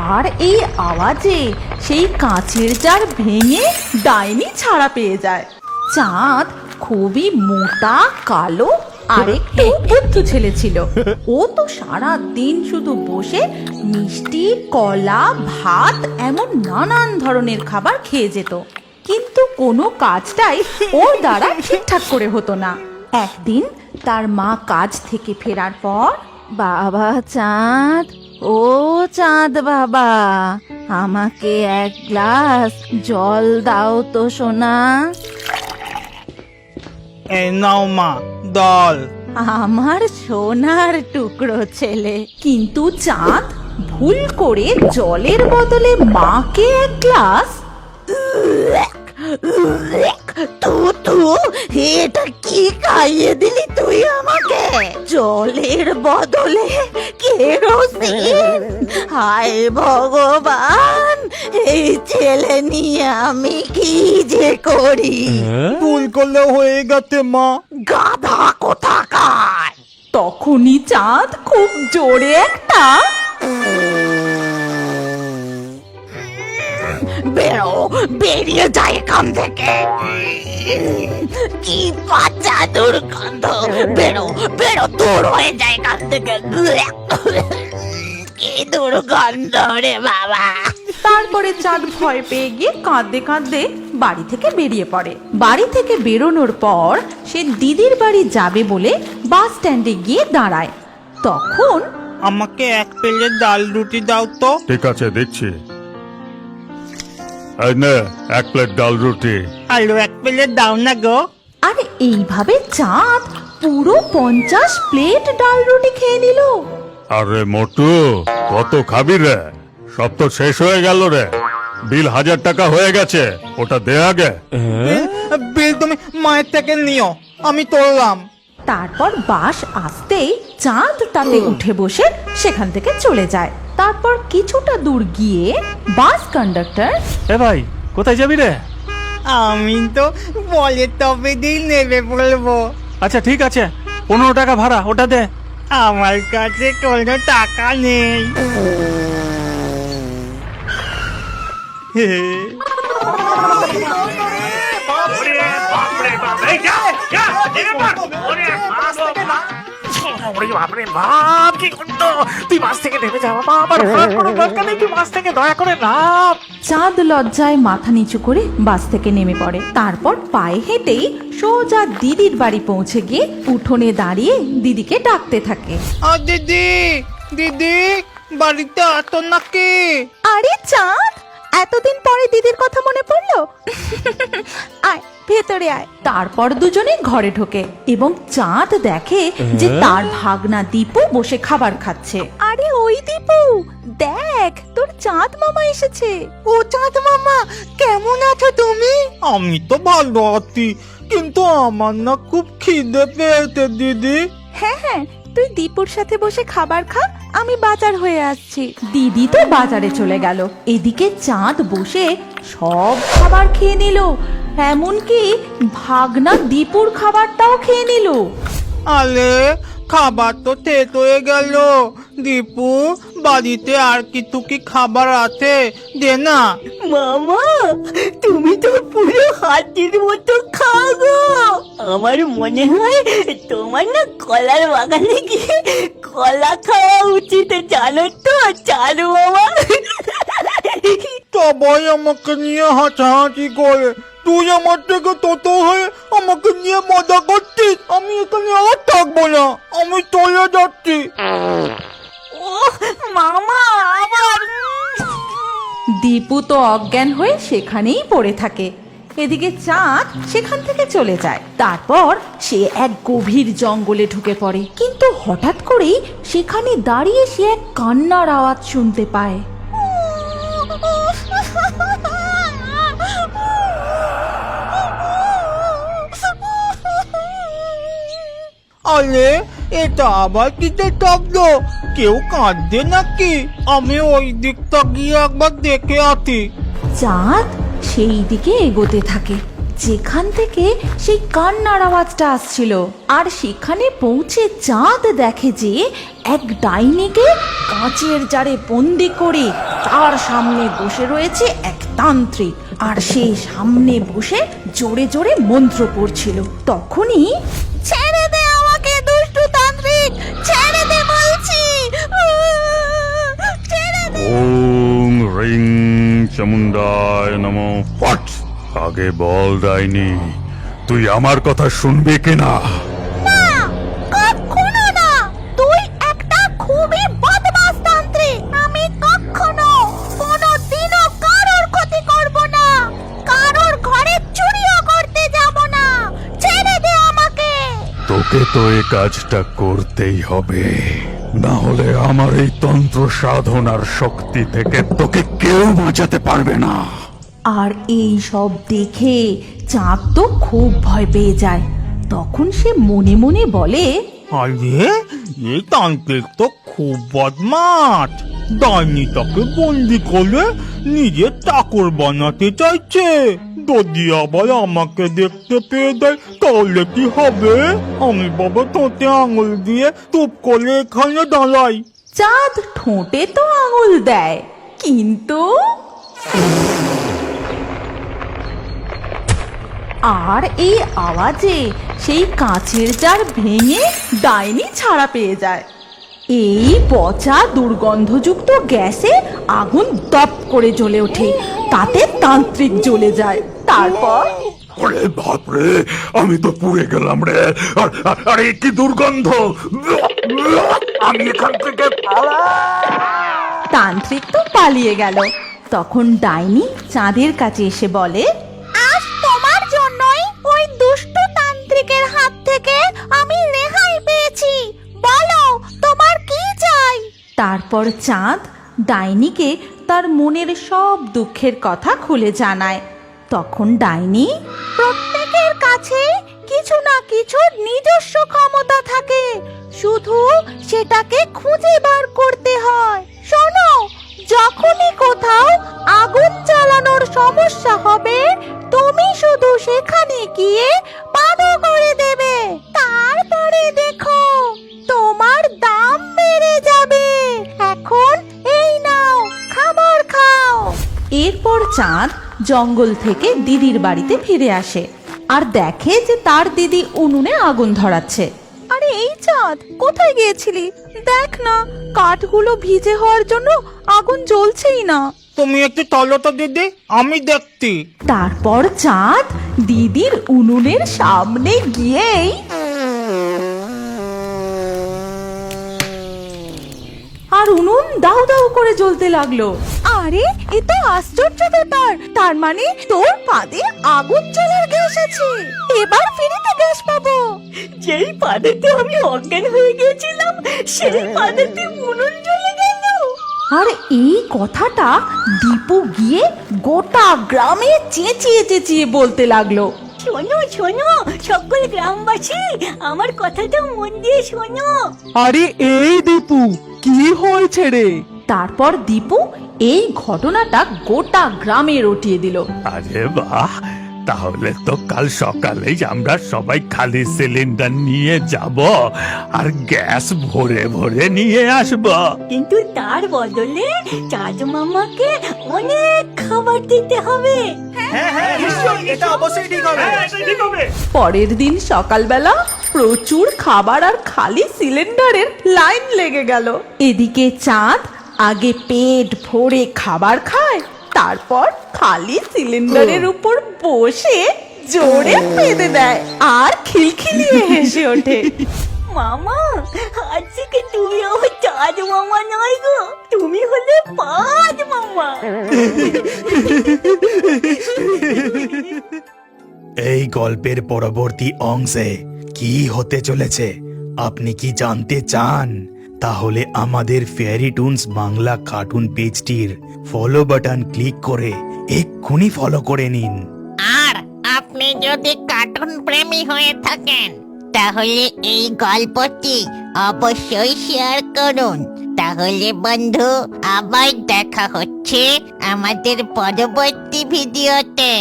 আর এই আওয়াজে সেই কাঁচের জার ভেঙে ডাইনি ছাড়া পেয়ে যায়। চাঁদ খুবই মোটা, কালো আর একটু বুদ্ধু ছেলে ছিল। ও তো সারা দিন শুধু বসে মিষ্টি, কলা, ভাত এমন নানান ধরনের খাবার খেয়ে যেত, কিন্তু কোনো কাজটাই ওর দ্বারা ঠিকঠাক করে হতো না। একদিন তার মা কাজ থেকে ফেরার পর, বাবা চাঁদ, ও চাঁদ বাবা, আমাকে এক গ্লাস জল দাও তো সোনা। এই নাও মা দল। আমার সোনার টুকরো ছেলে। কিন্তু চাঁদ ভুল করে জলের বদলে মাকে এক গ্লাস। এটা কি খাইয়ে দিলি তুই আমাকে? জলের বদলে কেরোসিন! হায় ভগবান, এই ছেলে নিয়ে আমি কি যে করি! ভুল করলে হয়ে গেছে মা। গাধা কোথাকার! তখনই চাঁদ খুব জোরে একটা বেরো, বেরিয়ে যায় এখান থেকে। কি বাচ্চা দুর্গন্ধ! বেরো, বেরো, দূর হয়ে যায় এখান থেকে। কি দুর্গন্ধ রে বাবা! তারপরে চাঁদ ভয় পেয়ে গিয়ে কাঁদতে কাঁদতে বাড়ি থেকে বেরিয়ে পড়ে। বাড়ি থেকে বেরোনোর পর সে দিদির বাড়ি যাবে বলে বাস স্ট্যান্ডে গিয়ে দাঁড়ায়। তখন, আমাকে এক প্লেট ডাল রুটি দাও তো। ঠিক আছে, দিচ্ছি। এই নে, এক প্লেট ডাল রুটি। আলু এক প্লেট দাও না গো। আর এইভাবে চাঁদ পুরো 50 প্লেট ডাল রুটি খেয়ে নিল। আরে মোটু, কত খাবি রে? সব তো শেষ হয়ে গেল রে। বিল 1000 টাকা হয়ে গেছে, ওটা দে আগে। বিল তুমি মায়ের থেকে নিও, আমি তোললাম। তারপর বাস আসতেই চাঁদ তাতে উঠে বসে সেখান থেকে চলে যায়। তারপর কিছুটা দূর গিয়ে বাস কন্ডাক্টর, এ ভাই, কোথায় যাবি রে? আমি তো বলে তবে দিই নেবে বলবো। আচ্ছা ঠিক আছে, 15 টাকা ভাড়া, ওটা দে। আমার কাছে কোনো টাকা নেই। চাঁদ লজ্জায় মাথা নিচু করে বাস থেকে নেমে পড়ে। তারপর পায়ে হেঁটেই সোজা দিদির বাড়ি পৌঁছে গিয়ে উঠোনে দাঁড়িয়ে দিদিকে ডাকতে থাকে। দিদি, দিদি, বাড়িতে আসো নাকি? আরে চাঁদ, এতদিন পরে দিদির কথা মনে পড়লো? আয়, ভেতরে আয়। তারপর দুজনে ঘরে ঢোকে এবং চাঁদ দেখে যে তার ভাগনা দীপু বসে খাবার খাচ্ছে। আরে ওই দীপু, দেখ তোর চাঁদ মামা এসেছে। ও চাঁদ মামা, কেমন আছো তুমি? আমি তো ভালো আছি, কিন্তু আমার না খুব খিদে পেয়েছে দিদি। হ্যাঁ হ্যাঁ, তুই দীপুর সাথে বসে খাবার খা, আমি বাজার হয়ে আসছি। দিদি তো বাজারে চলে গেল। এদিকে চাঁদ বসে সব খাবার খেয়ে নিল, এমনকি ভাগনা দীপুর খাবারটাও খেয়ে নিল। আলে, খাবার তো শেষ হয়ে গেল। দীপু, বাড়িতে আর কিছু কি খাবার আছে? দে না। মামা, তুমি তো পুরো হাতির মতো খাও গো। আমার মনে হয় তোমার না কলার বাগানে গিয়ে কলা খাওয়া উচিত, জানো তো চারু মামা? সবাই আমাকে নিয়ে হাসাহাসি করে, তুই আমার থেকে ছোট হয়ে আমাকে নিয়ে মজা করছিস। আমি এখানে আর থাকবো না, আমি চলে যাচ্ছি। ও মামা, আবার দীপু তো অজ্ঞান হয়ে সেখানেই পড়ে থাকে। এদিকে চাঁদ সেখান থেকে চলে যায়। তারপর সে এক গভীর জঙ্গলে ঢুকে পড়ে। কিন্তু হঠাৎ করেই সেখানে দাঁড়িয়ে সে এক কান্নার আওয়াজ শুনতে পায়। আরে, এটা আবার কিসের শব্দ? কেউ কাঁদছে নাকি? আমি ওই দিকটা গিয়ে একবার দেখে আসি। চাঁদ সেই দিকে এগোতে থাকে, যেখান থেকে সেই কান্নার আওয়াজটা আসছিল। আর সেখানে পৌঁছে চাঁদ দেখে যে এক ডাইনিকে কাঁচের জারে বন্দি করে তার সামনে বসে রয়েছে এক তান্ত্রিক, আর সে সামনে বসে জোরে জোরে মন্ত্র পড়ছিল। তখনই, ছেড়ে দে আমাকে দুষ্টু তান্ত্রিক, ছেড়ে দে বলছি, ছেড়ে দে। ওম রিং চামুন্ডায় নমঃ। হোয়াট? আগে বল ডাইনি, তুই আমার কথা শুনবি কিনা? না, কখনো না। তুই একটা খুবই বদমাশ তান্ত্রিক। আমি কখনো কোনোদিনও কারোর ক্ষতি করব না, কারোর ঘরে চুরিও করতে যাব না। ছেড়ে দে আমাকে। তোকে তো এই কাজটা করতেই হবে, না হলে আমার এই তন্ত্র সাধনার শক্তি থেকে তোকে কেউ বাঁচাতে পারবে না। আর এই সব দেখে চাঁদ তো খুব ভয় পেয়ে যায়। তখন সে মনে মনে বলে, আরে এই তান্ত্রিক তো খুব বদমাশ। ডাইনিটাকে বন্দি করে নিজের চাকর বানাতে চাইছে। যদি আবার আমাকে দেখতে পেয়ে দেয় তাহলে কি হবে? আমি বাবা ঠোঁটে আঙুল দিয়ে চুপ করে এখানে দাঁড়াই। চাঁদ ঠোঁটে তো আঙুল দেয়, কিন্তু আর এই আওয়াজে সেই কাঁচের জার ভেঙে ডাইনি ছাড়া পেয়ে যায়। এই পচা দুর্গন্ধযুক্ত গ্যাসে আগুন দপ করে জ্বলে ওঠে, তাতে তান্ত্রিক জ্বলে যায়। তারপর, আরে বাপরে, আমি তো পুড়ে গেলাম রে। আরে কি দুর্গন্ধ! আমি এখান থেকে তান্ত্রিক তো পালিয়ে গেল। তখন ডাইনি চাঁদের কাছে এসে বলে, আজ তোমার জন্যই ওই দুষ্টু তান্ত্রিকের হাত থেকে আমি রেহাই পেয়েছি। বলো তোমার কি চাই? তারপর চাঁদ ডাইনিকে তার মনের সব দুঃখের কথা খুলে জানায়। তখন ডাইনি, প্রত্যেকের কাছে কিছু না কিছু নিজস্ব ক্ষমতা থাকে, শুধু সেটাকে খুঁজে বার করতে হয়। শোনো, যখনই কোথাও আগুন জ্বালানোর সমস্যা হবে, তুমি শুধু সেখানে গিয়ে বাধা করে দেবে। তারপরে দেখো তোমার দাম বেড়ে যাবে। এখন এই নাও, খাবার খাও। এরপর চাঁদ জঙ্গল থেকে দিদির বাড়িতে ফিরে আসে আর দেখে যে তার দিদি উনুনে আগুন ধরাচ্ছে। আরে এই চাঁদ, কোথায় গিয়েছিলি? দেখ না, কাঠগুলো ভিজে হওয়ার জন্য আগুন জ্বলছেই না। তুমি একটু চলো তো দিদি, আমি দেখছি। তারপর চাঁদ দিদির উনুনের সামনে গিয়েই আর উনুন দাউ দাউ করে জ্বলতে লাগলো। আরে এ তো আশ্চর্য ব্যাপার, তার মানে তোর পাদে আগুন জ্বলার গ্যাস আছে। এবার ফিরিতে গ্যাস পাবো। যেই পাদেতে আমি অজ্ঞান হয়ে গেছিলাম, সেই পাদেতে উনুন জ্বলে গেল। আর এই কথাটা দীপু গিয়ে গোটা গ্রামে চেঁচিয়ে চেঁচিয়ে বলতে লাগলো। শোনো শোনো সকল গ্রামবাসী, আমার কথাটা মন দিয়ে শোনো। আরে এই দীপু, কি হয়েছে রে? তারপর দীপু এই ঘটনাটা গোটা গ্রামে রটিয়ে দিল। আরে বাহ, তাহলে তো কাল সকালেই আমরা সবাই খালি সিলিন্ডার নিয়ে যাব আর গ্যাস ভরে ভরে নিয়ে আসব। কিন্তু তার বদলে চাঁদ মামাকে অনেক খাবার দিতে হবে। পরের দিন সকালবেলা প্রচুর খাবার আর খালি সিলিন্ডারের লাইন লেগে গেল। এদিকে চাঁদ আগে পেট ভরে খাবার খায়, তারপর খালি সিলিন্ডারের উপর বসে জোরে পেদে দেয় আর খিলখিলিয়ে হেসে ওঠে। মামা, আজ থেকে তুমি আমার চাঁদ মামা নয় গো, তুমি হলে পাঁচ মামা। এই গল্পের পরবর্তী অংশে কি হতে চলেছে আপনি কি জানতে চান? তাহলে আমাদের ফেয়ারি টুনস বাংলা কার্টুন পেজটির ফলো বাটন ক্লিক করে এক্ষুনি ফলো করে নিন। আর আপনি যদি কার্টুন প্রেমী হয়ে থাকেন তাহলে এই গল্পটি অবশ্যই শেয়ার করুন। তাহলে বন্ধু, আবার দেখা হচ্ছে আমাদের পরবর্তী ভিডিওতে।